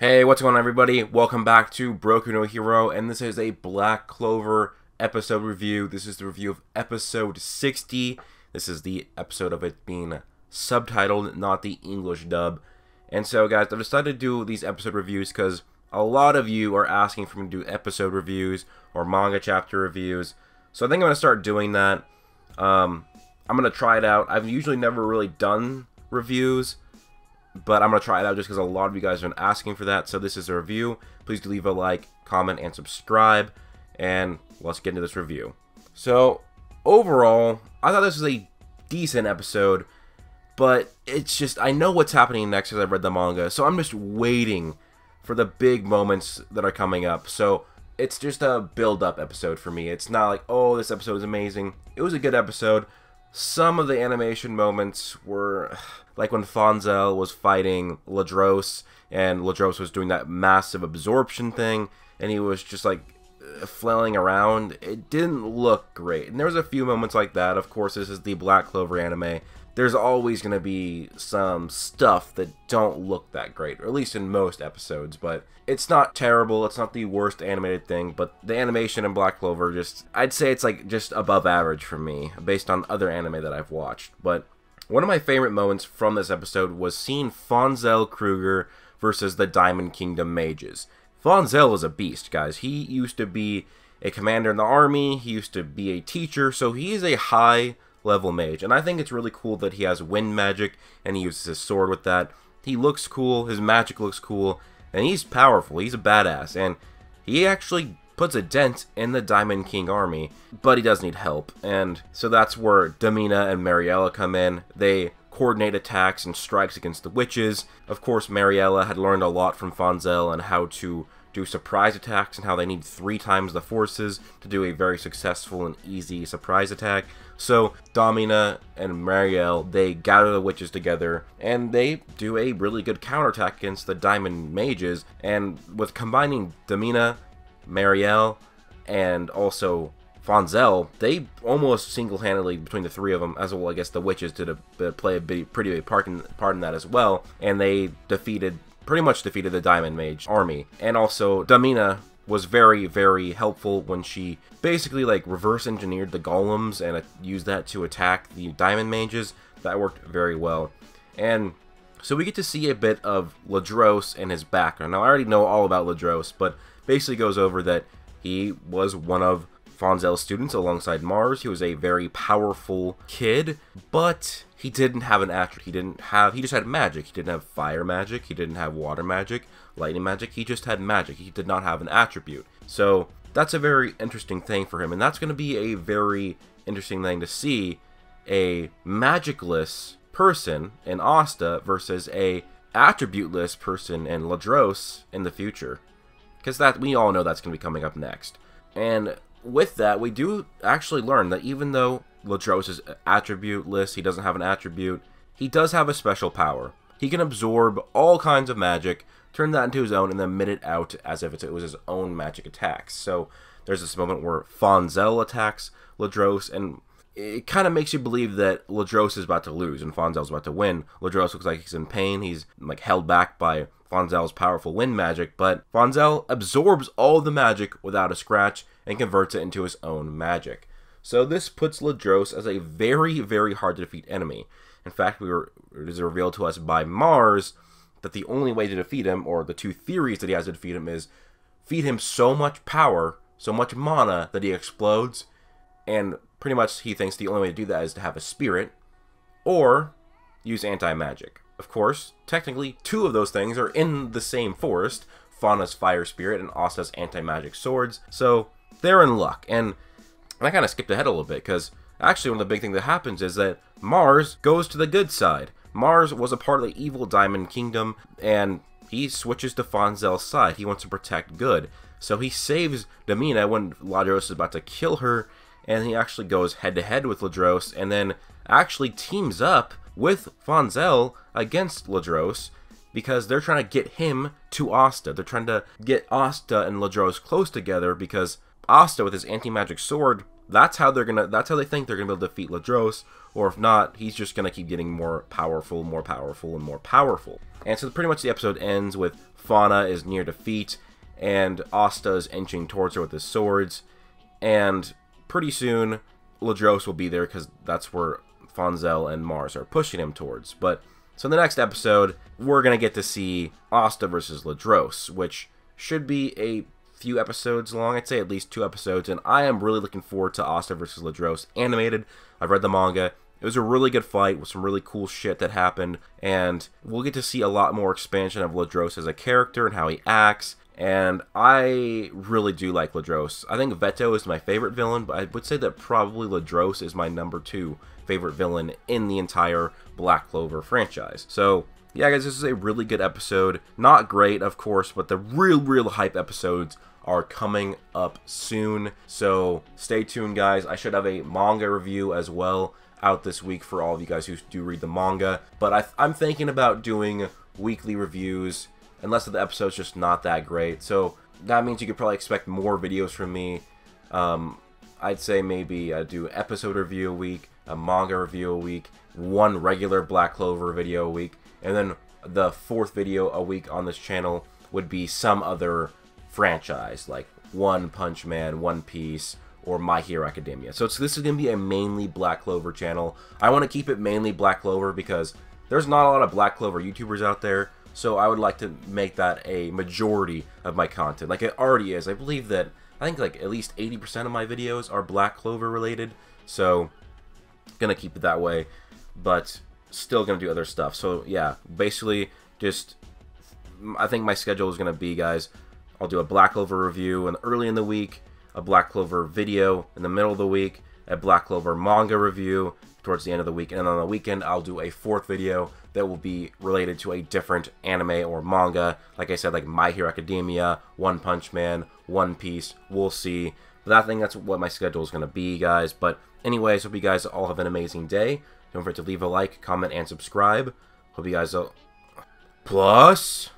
Hey, what's going on, everybody? Welcome back to Broku no Hero, and this is a Black Clover episode review. This is the review of episode 60. This is the episode of it being subtitled, not the English dub. And so, guys, I've decided to do these episode reviews because a lot of you are asking for me to do episode reviews or manga chapter reviews. So I think I'm going to start doing that. I'm going to try it out. I've usually never really done reviews, but I'm going to try it out just because a lot of you guys have been asking for that. So this is a review. Please do leave a like, comment, and subscribe. And let's get into this review. So, overall, I thought this was a decent episode. But it's just, I know what's happening next because I've read the manga. So I'm just waiting for the big moments that are coming up. So it's just a build-up episode for me. It's not like, oh, this episode is amazing. It was a good episode. Some of the animation moments were like when Fonzel was fighting Ladros, and Ladros was doing that massive absorption thing, and he was just like flailing around. It didn't look great. And there was a few moments like that. Of course, this is the Black Clover anime. There's always going to be some stuff that don't look that great, or at least in most episodes, but it's not terrible. It's not the worst animated thing, but the animation in Black Clover just, I'd say it's like just above average for me, based on other anime that I've watched. But one of my favorite moments from this episode was seeing Fonzel Kruger versus the Diamond Kingdom mages. Fonzel is a beast, guys. He used to be a commander in the army, he used to be a teacher, so he is a high level mage, and I think it's really cool that he has wind magic and he uses his sword with that. He looks cool, his magic looks cool, and he's powerful. He's a badass, and he actually puts a dent in the Diamond King army, but he does need help, and so that's where Damina and Mariella come in. They coordinate attacks and strikes against the witches. Of course, Mariella had learned a lot from Fonzel on how to do surprise attacks and how they need 3 times the forces to do a very successful and easy surprise attack. So Damina and Marielle, they gather the witches together and they do a really good counterattack against the Diamond Mages. And with combining Damina, Marielle, and also Fonzel, they almost single-handedly, between the 3 of them, as well, I guess the witches did play a pretty big part in that as well, and they pretty much defeated the Diamond Mage army. And also, Damina was very, very helpful when she basically like reverse engineered the golems and used that to attack the Diamond Mages. That worked very well. And so we get to see a bit of Ladros and his background. Now, I already know all about Ladros, but basically goes over that he was one of Fonzel's students alongside Mars. He was a very powerful kid, but he didn't have an attribute. He just had magic. He didn't have fire magic. He didn't have water magic, lightning magic. He just had magic. He did not have an attribute. So that's a very interesting thing for him, and that's going to be a very interesting thing to see, a magicless person in Asta versus a attributeless person in Ladros in the future, because that we all know that's going to be coming up next. And with that, we do actually learn that even though Ladros is attributeless, he doesn't have an attribute, he does have a special power. He can absorb all kinds of magic, turn that into his own, and then emit it out as if it was his own magic attacks. So there's this moment where Fonzel attacks Ladros, and it kind of makes you believe that Ladros is about to lose and Fonzel's about to win. Ladros looks like he's in pain. He's like held back by Fonzel's powerful wind magic, but Fonzel absorbs all the magic without a scratch and converts it into his own magic. So this puts Ladros as a very, very hard to defeat enemy. In fact, it is revealed to us by Mars that the only way to defeat him, or the 2 theories that he has to defeat him, is feed him so much power, so much mana, that he explodes, and pretty much he thinks the only way to do that is to have a spirit, or use anti-magic. Of course, technically, 2 of those things are in the same forest, Fauna's fire spirit and Asta's anti-magic swords, so they're in luck. And I kind of skipped ahead a little bit, because actually one of the big things that happens is that Mars goes to the good side. Mars was a part of the evil Diamond Kingdom, and he switches to Fonzel's side. He wants to protect good. So he saves Damina when Ladros is about to kill her, and he actually goes head-to-head with Ladros, and then actually teams up with Fonzel against Ladros, because they're trying to get him to Asta. They're trying to get Asta and Ladros close together, because Asta, with his anti-magic sword, that's how they think they're gonna be able to defeat Ladros. Or if not, he's just gonna keep getting more powerful, and more powerful. And so pretty much the episode ends with Fauna is near defeat, and Asta is inching towards her with his swords. And pretty soon, Ladros will be there because that's where Fonzel and Mars are pushing him towards. But so in the next episode, we're gonna get to see Asta versus Ladros, which should be a few episodes long. I'd say at least 2 episodes, and I am really looking forward to Asta versus Ladros animated. I've read the manga. It was a really good fight with some really cool shit that happened, and we'll get to see a lot more expansion of Ladros as a character and how he acts. And I really do like Ladros. I think Veto is my favorite villain, but I would say that probably Ladros is my number 2 favorite villain in the entire Black Clover franchise. So yeah, guys, this is a really good episode. Not great, of course, but the real hype episodes are coming up soon. So stay tuned, guys. I should have a manga review as well out this week for all of you guys who do read the manga. But I'm thinking about doing weekly reviews, unless the episode's just not that great. So that means you could probably expect more videos from me. I'd say maybe I do episode review a week, a manga review a week, 1 regular Black Clover video a week, and then the 4th video a week on this channel would be some other franchise, like One Punch Man, One Piece, or My Hero Academia. So this is going to be a mainly Black Clover channel. I want to keep it mainly Black Clover because there's not a lot of Black Clover YouTubers out there, so I would like to make that a majority of my content, like it already is. I believe that, I think like at least 80% of my videos are Black Clover related, so gonna keep it that way, but still gonna do other stuff. So yeah, basically just, I think my schedule is gonna be, guys, I'll do a Black Clover review early in the week, a Black Clover video in the middle of the week, a Black Clover manga review towards the end of the week, and on the weekend I'll do a 4th video that will be related to a different anime or manga. Like I said, like My Hero Academia, One Punch Man, One Piece. We'll see. But I think that's what my schedule is going to be, guys. But anyways, hope you guys all have an amazing day. Don't forget to leave a like, comment, and subscribe. Hope you guys all... Plus...